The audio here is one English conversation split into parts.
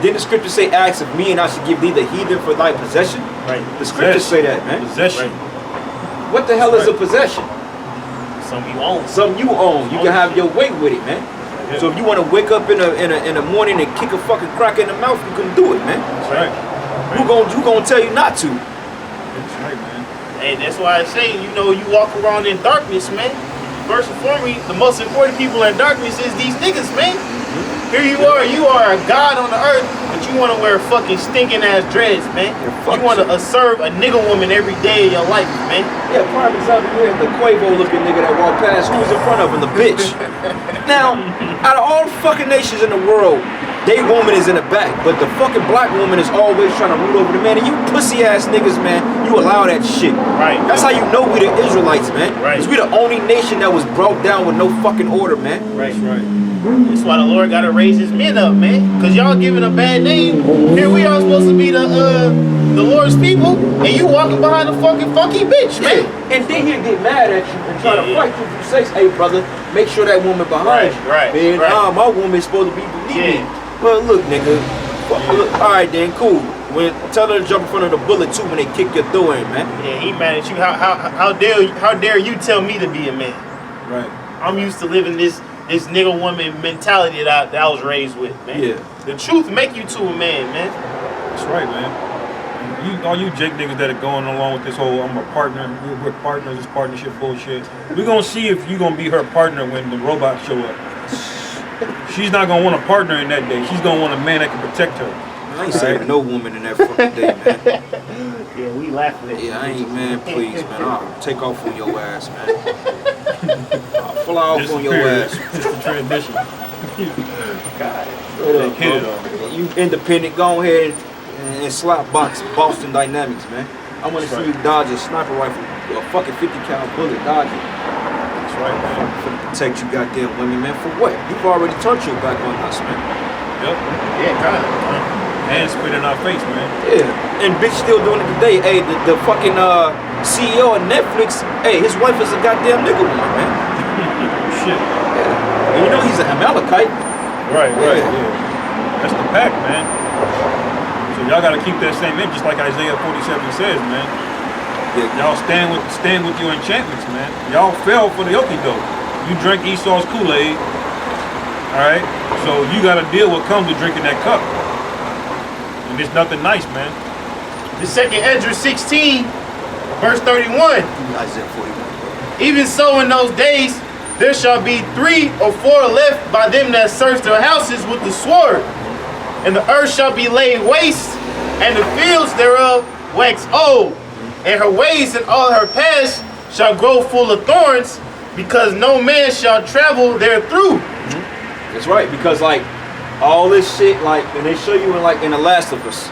Didn't the scripture say, "Acts of me, and I should give thee the heathen for thy possession"? Right. The scriptures say that, man. Possession. Right. What the hell is a possession? Something you own. Something you own. You can have your way with it, man. Yeah. So if you want to wake up in the morning and kick a fucking crack in the mouth, you can do it, man. That's right. Who gonna tell you not to? That's right, man. Hey, that's why I say, you know, you walk around in darkness, man. First and foremost, the most important people in darkness is these niggas, man. Here you are a god on the earth, but you want to wear fucking stinking ass dreads, man. You want to serve a nigga woman every day of your life, man. Yeah, prime example, you have the Quavo looking nigga that walked past. Who's in front of him? The bitch. Now, out of all fucking nations in the world, they woman is in the back, but the fucking black woman is always trying to root over the man. And you pussy ass niggas, man, you allow that shit. Right. That's how you know we the Israelites, man. Right. Because we the only nation that was brought down with no fucking order, man. Right. That's right. That's why the Lord gotta raise his men up, man. Cause y'all giving a bad name. Here we are supposed to be the Lord's people, and you walking behind a fucking funky bitch, man. Yeah. And then he'll get mad at you and try to fight you. If you say, "Hey, brother, make sure that woman behind you." Right. Man, nah, my woman is supposed to be believing. Well, look, nigga. Look, all right, then, cool. Tell her to jump in front of the bullet too when they kick your door in, man. Yeah, he mad at you. How dare you tell me to be a man? Right. I'm used to living this nigga woman mentality that I was raised with, man. Yeah. The truth make you to a man, man. That's right, man. All you Jake niggas that are going along with this whole I'm a partner, we're partners, this partnership bullshit. We're gonna see if you gonna be her partner when the robots show up. She's not gonna want a partner in that day. She's gonna want a man that can protect her. I ain't saving no woman in that fucking day, man. Yeah, we laughing at you. Yeah, I ain't, man, please, man. I'll take off on your ass, man. I'll fly off on your ass. Just a transition. God. Straight Hit it bro. off. You independent, go ahead and slap box Boston Dynamics, man. I want to see you dodge a sniper rifle, a fucking 50 cal bullet, dodge it. That's right, man. For to protect you goddamn women, man. For what? You've already turned your back on us, man. Yep. Yeah, kind of. And spit in our face, man. Yeah. And bitch still doing it today. Hey, the fucking CEO of Netflix, hey, his wife is a goddamn nigga woman, man. Shit. Yeah. And you know he's an Amalekite. Right, Yeah. That's the pact, man. So y'all gotta keep that same image, just like Isaiah 47 says, man. Yeah. Y'all stand with your enchantments, man. Y'all fell for the okie doke. You drank Esau's Kool-Aid, all right? So you gotta deal with what comes with drinking that cup. And it's nothing nice, man. The second Ezra 16, verse 31. Isaiah 41. Even so in those days, there shall be 3 or 4 left by them that search their houses with the sword. And the earth shall be laid waste, and the fields thereof wax old. And her ways and all her paths shall grow full of thorns, because no man shall travel there through. That's right, because like all this shit, like, and they show you in The Last of Us,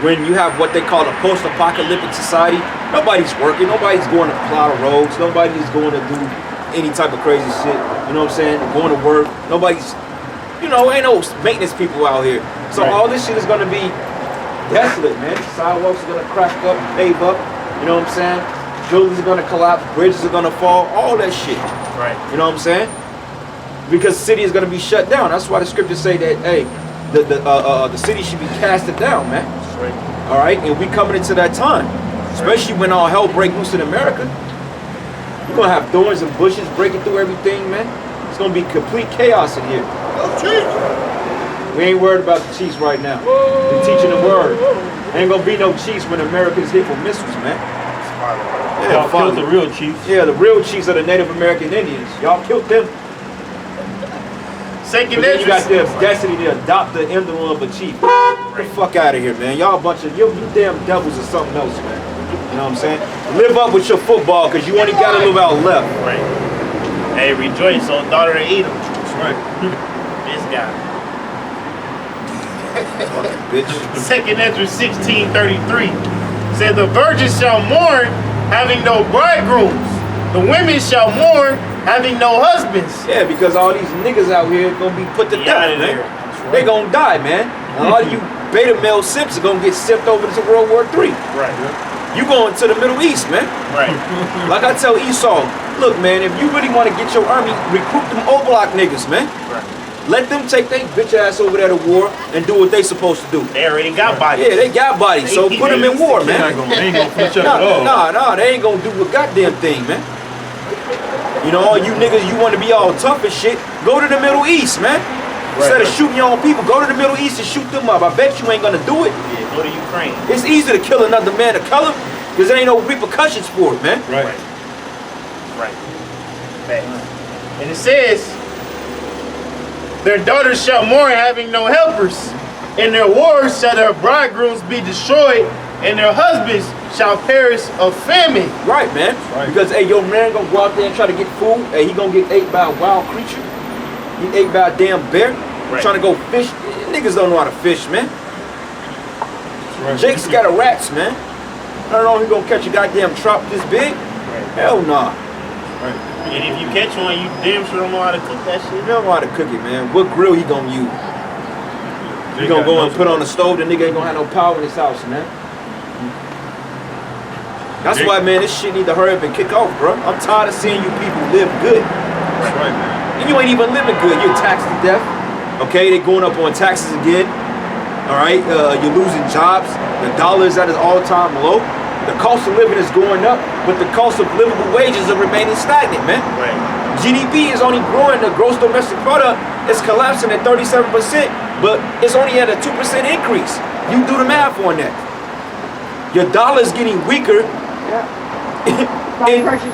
when you have what they call a post-apocalyptic society, nobody's working, nobody's going to plow the roads, nobody's going to do any type of crazy shit, you know what I'm saying, going to work, nobody's, you know, ain't no maintenance people out here. So Right. all this shit is gonna be desolate, man. Sidewalks are gonna crack up, pave up, you know what I'm saying? Buildings are gonna collapse, bridges are gonna fall, all that shit. Right. You know what I'm saying? Because the city is gonna be shut down. That's why the scriptures say that, hey, the city should be casted down, man. Right. All right, and we coming into that time, especially when all hell break loose in America. You're gonna have thorns and bushes breaking through everything, man. It's gonna be complete chaos in here. We ain't worried about the Chiefs right now. We're teaching the word. Ain't gonna be no Chiefs when America's hit for missiles, man. Y'all killed the real chiefs. Yeah, the real Chiefs are the Native American Indians. Y'all killed them. Second But then you got Ezra. the destiny to adopt the emblem of a chief. Get the fuck out of here, man. Y'all a bunch of, you damn devils or something else, man. You know what I'm saying? Live up with your football, because you only got a little out left. Right. Hey, rejoice, O daughter of Edom. That's right. This guy. Fucking bitch. Second Ezra 16:33 said, the virgins shall mourn, having no bridegrooms. The women shall mourn, having no husbands. Yeah, because all these niggas out here gonna be put to Get death, out of man. there. They gonna die, man. And all you beta male simps are gonna get sipped over to World War III. Right. You going to the Middle East, man. Right. Like I tell Esau, look, man, if you really want to get your army, recruit them Oblak niggas, man. Right. Let them take their bitch ass over there to war and do what they supposed to do. They already got bodies. Yeah, they got bodies, so put them in war, man. They ain't gonna flinch up at all. Nah, they ain't gonna do a goddamn thing, man. You know, all you niggas, you want to be all tough and shit, go to the Middle East, man. Instead of shooting your own people, go to the Middle East and shoot them up. I bet you ain't gonna do it. Yeah, go to Ukraine. It's easy to kill another man of color because there ain't no repercussions for it, man. Right. And it says, their daughters shall mourn having no helpers. In their wars shall their bridegrooms be destroyed, and their husbands shall perish of famine. Right, man. Right. Because, hey, your man gonna go out there and try to get food, hey, he gonna get ate by a wild creature. He ate by a damn bear. Trying to go fish. Niggas don't know how to fish, man. Right. Jake's got a rats, man. I don't know if he gonna catch a goddamn trout this big. Hell nah. Right. And if you catch one, you damn sure don't know how to cook that shit. He don't know how to cook it, man. What grill he gonna use? He gonna go and put on the stove, the nigga ain't gonna have no power in his house, man. That's why, man, this shit need to hurry up and kick off, bro. I'm tired of seeing you people live good. That's right, man. And you ain't even living good. You're taxed to death. Okay, they're going up on taxes again. All right, you're losing jobs. The dollar is at its all-time low. The cost of living is going up, but the cost of livable wages are remaining stagnant, man. Right. GDP is only growing. The gross domestic product is collapsing at 37%, but it's only at a 2% increase. You do the math on that. Your dollar is getting weaker. Buy precious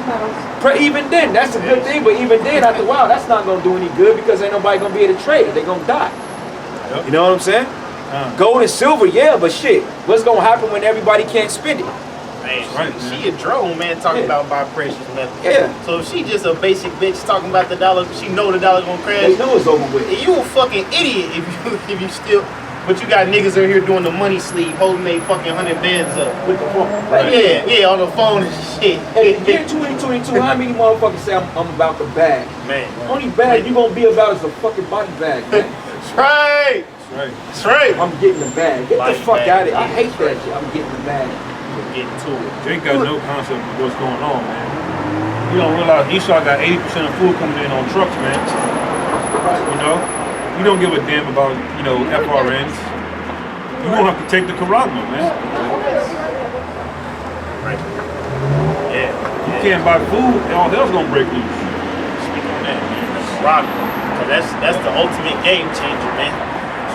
metals. Even then, that's a good thing, but even then, after a while, that's not going to do any good because ain't nobody going to be able to trade. They're going to die. Yep. You know what I'm saying? Gold and silver, yeah, but shit, what's going to happen when everybody can't spend it? Man, Right, she a drone, man, talking about buy precious metals. Yeah. So if she just a basic bitch talking about the dollar, she know the dollar gonna crash. They know it's over with. You a fucking idiot if you still. But you got niggas over here doing the money sleeve, holding they fucking 100 bands up. With the phone. Yeah, on the phone and shit. Hey, year 2022, how many motherfuckers say I'm about the bag? Man. Only bag you gonna be about is a fucking body bag, man. That's right. Right. That's right. I'm getting the bag. Get Body the fuck bag. out of it. I hate that shit. I'm getting the bag. We're getting to it. Jake got no concept of what's going on, man. You don't realize Esau got 80% of food coming in on trucks, man. You know? You don't give a damn about, you know, FRNs. You're gonna have to take the Caragma, man. Right. Yeah. You can't buy food, all hell's gonna break loose. Speak on that, man. That's rock. That's the ultimate game changer, man.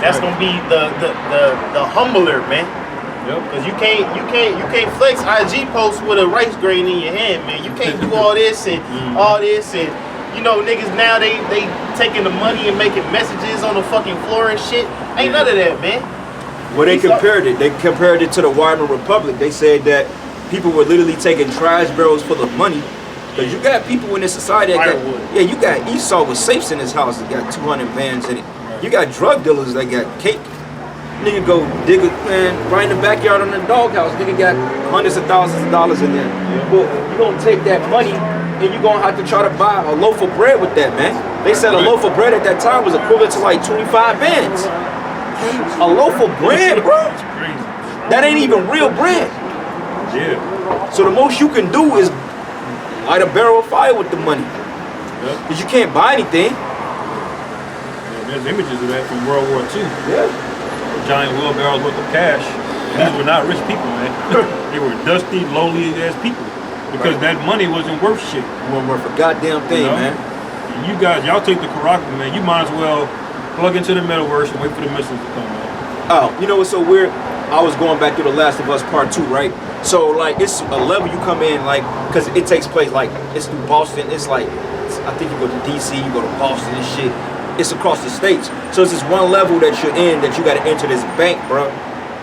That's gonna be the humbler, man. Yep. Cause you can't flex IG posts with a rice grain in your hand, man. You can't do all this and all this and you know niggas now they taking the money and making messages on the fucking floor and shit. Ain't none of that, man. Well, they compared it. They compared it to the Weimar Republic. They said that people were literally taking trash barrels full of money. Because you got people in this society that got, you got Esau with safes in his house that got 200 bands in it. You got drug dealers that got cake. Nigga go dig a man right in the backyard on the doghouse. Nigga got hundreds of thousands of dollars in there. Well, you gonna take that money and you gonna have to try to buy a loaf of bread with that, man. They said a loaf of bread at that time was equivalent to like 25 bands. A loaf of bread, bro? That ain't even real bread. Yeah. So the most you can do is light a barrel of fire with the money. Because you can't buy anything. Yeah, there's images of that from World War II. Yeah. Giant wheelbarrows worth of cash. These were not rich people, man. They were dusty, lowly ass people. Because that money wasn't worth shit. Wasn't worth a goddamn thing, man. And you guys, y'all take the Caragma, man. You might as well plug into the metaverse and wait for the missiles to come, man. Oh, you know what's so weird? I was going back through The Last of Us Part 2, right? So, like, it's a level you come in, like, because it takes place, like, it's through Boston. It's like, I think you go to DC, you go to Boston and shit. It's across the states. So it's this one level that you're in that you got to enter this bank, bro.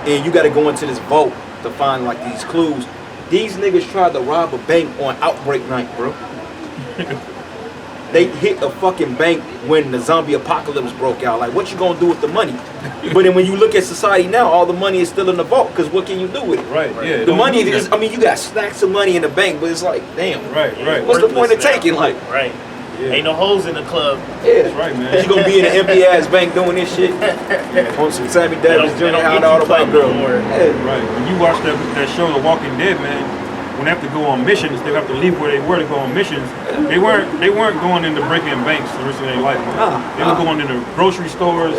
And you got to go into this vault to find, like, these clues. These niggas tried to rob a bank on outbreak night, bro. They hit a fucking bank when the zombie apocalypse broke out. Like, what you gonna do with the money? But then when you look at society now, all the money is still in the vault, because what can you do with it? Right, yeah. The money is, I mean, you got stacks of money in the bank, but it's like, damn. Right. What's the point of taking? Like, right. Yeah. Ain't no holes in the club. yeah. That's right, man. You gonna be in an empty ass bank doing this shit? On some Sammy Davis, Junior, how all the white girl. Right. When you watch that show, The Walking Dead, man, when they have to go on missions, they have to leave where they were to go on missions. They weren't going into breaking banks the rest of their life. They were going into grocery stores,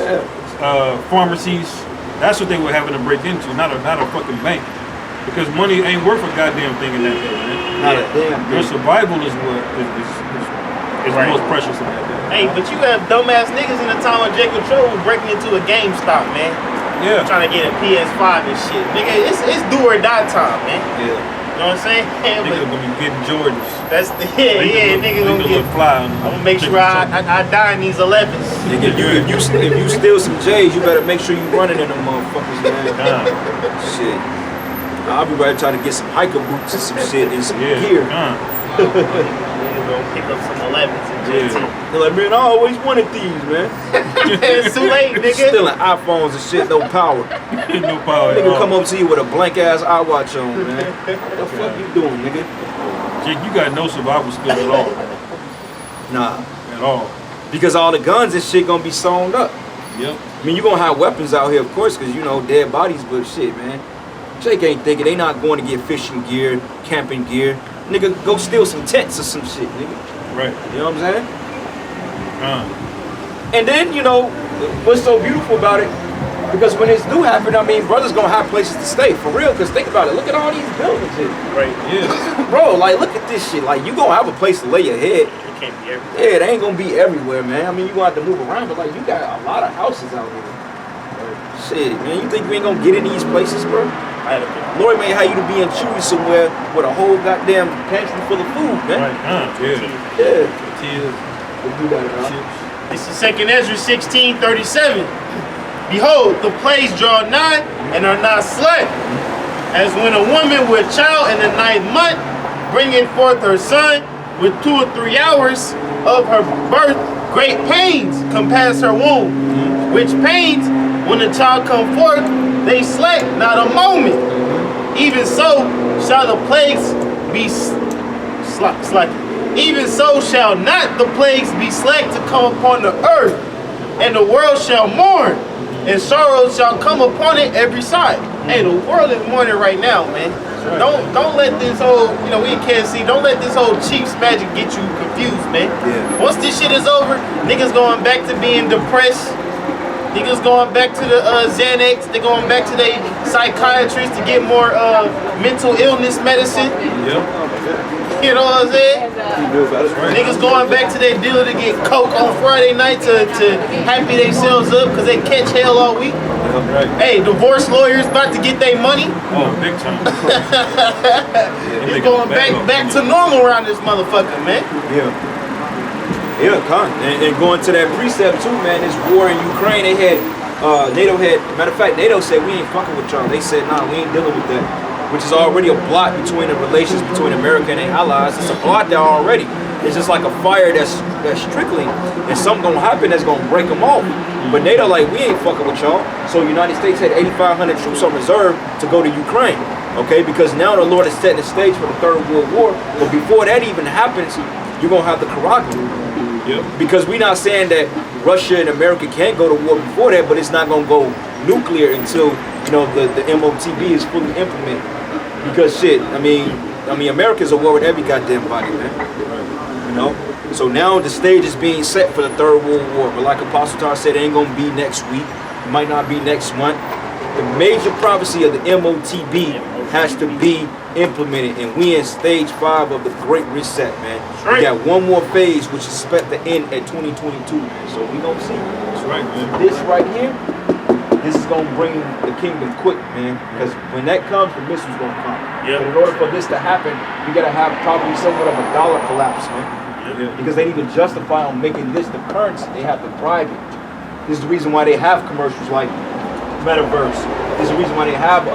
pharmacies. That's what they were having to break into, not a fucking bank. Because money ain't worth a goddamn thing in that day, man. Not a damn Your thing. survival is what is Right. the most precious in that day. Hey, but you have dumbass niggas in the time of Jacob Troll breaking into a GameStop, man. Yeah. Trying to get a PS5 and shit. Nigga, it's do or die time, man. Yeah. You know what I'm saying? Niggas gonna be getting Jordans. That's the nigga gonna get. fly. I'm gonna make sure I die in these 11s. Nigga, if you steal some J's, you better make sure you running in them motherfuckers, man. Shit. I'll be right trying to get some hiker boots and some shit and some gear. Niggas gonna pick up some 11s and JT. They're like, man, I always wanted these, man. It's too late, nigga. Stealing iPhones and shit, no power. No power. Nigga come up to you with a blank ass iWatch on, man. What the fuck you doing, nigga? Jake, you got no survival skills at all. Nah. At all. Because all the guns and shit gonna be sewn up. Yep. I mean, you gonna have weapons out here, of course, because you know, dead bodies, but shit, man. Jake ain't thinking they not going to get fishing gear, camping gear. Nigga, go steal some tents or some shit, nigga. Right. You know what I'm saying? And then, you know, what's so beautiful about it, because when this do happen, I mean, brothers gonna have places to stay, for real, because think about it, look at all these buildings here. Right. Yeah. Bro, like, look at this shit. Like, you gonna have a place to lay your head. It can't be everything. Yeah, it ain't gonna be everywhere, man. I mean, you gonna have to move around, but like, you got a lot of houses out here. Shit, man, you think you ain't gonna get in these places, bro? I had a Lord may have you to be in Chewy somewhere with a whole goddamn pantry full of food, man. Right. Yeah. Yeah. Tears. We'll do that, bro. Chips. This is 2nd Ezra 16:37. Behold, the plagues draw nigh and are not slack. As when a woman with child in the 9th month bringeth forth her son, with 2 or 3 hours of her birth, great pains compass her womb. Which pains, when the child come forth, they slack not a moment. Even so shall the plagues be slack. Even so shall not the plagues be slack to come upon the earth, and the world shall mourn, and sorrow shall come upon it every side. Hey, the world is mourning right now, man. Right. Don't let this whole, you know, we in KC, don't let this whole Chiefs magic get you confused, man. Yeah. Once this shit is over, niggas going back to being depressed. Niggas going back to the Xanax. They going back to their psychiatrist to get more mental illness medicine. Yep. You know what I'm saying? Right. Niggas going back to their dealer to get coke on Friday night to happy themselves up because they catch hell all week. Right. Hey, divorce lawyers about to get their money. Oh, big time. It's going back to normal around this motherfucker, man. Yeah. Yeah, and going to that precept too, man, this war in Ukraine, they had, NATO had, matter of fact, NATO said, we ain't fucking with y'all. They said, nah, we ain't dealing with that. Which is already a blot between the relations between America and their allies. It's a blot there already. It's just like a fire that's trickling, and something gonna happen that's gonna break them off. But NATO like, we ain't fucking with y'all. So United States had 8,500 troops on reserve to go to Ukraine. Okay, because now the Lord is setting the stage for the Third World War. But before that even happens, you're gonna have the Karagin. Yep. Because we're not saying that Russia and America can't go to war before that, but it's not gonna go nuclear until, you know, the MOTB is fully implemented. Because shit, I mean America's a war with every goddamn body, man. You know? So now the stage is being set for the Third World War. But like Apostle Tar said, it ain't gonna be next week. It might not be next month. The major prophecy of the MOTB has to be implemented, and we in stage 5 of the Great Reset, man. Right. We got one more phase, which is expect to end at 2022, man. So we gonna see. That's right, man. This right here, this is gonna bring the kingdom quick, man. Because when that comes, the missile's gonna come. Yep. But in order for this to happen, we gotta have probably somewhat of a dollar collapse, man. Yeah. Because they need to justify on making this the currency. They have to bribe it. This is the reason why they have commercials like Metaverse. This is the reason why they have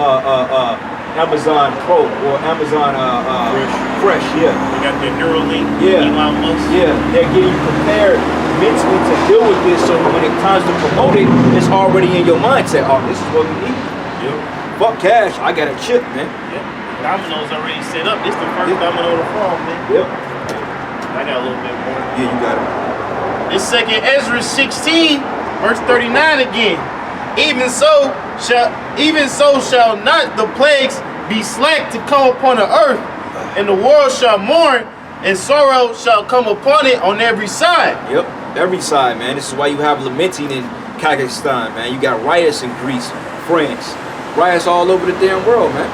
Amazon Pro or Amazon Fresh. Yeah. They got their Neuralink, Yeah. Elon Musk. Yeah, they're getting you prepared mentally to deal with this, so when it comes to promote it, it's already in your mindset. Oh, this is what we need. Yep. Fuck cash, I got a chip, man. Yep. Domino's already set up. This the first domino to fall, man. Yep. I got a little bit more. Yeah, you got it. This 2nd Ezra 16, verse 39 again. Even so shall not the plagues be slack to come upon the earth, and the world shall mourn, and sorrow shall come upon it on every side. Yep, every side, man. This is why you have lamenting in Kazakhstan, man. You got riots in Greece, France, riots all over the damn world, man.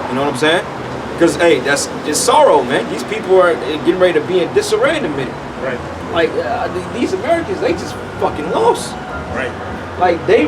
You know what I'm saying? Because, hey, that's just sorrow, man. These people are getting ready to be in disarray in a minute. Right. Like, these Americans, they just fucking lost. Right. Like, they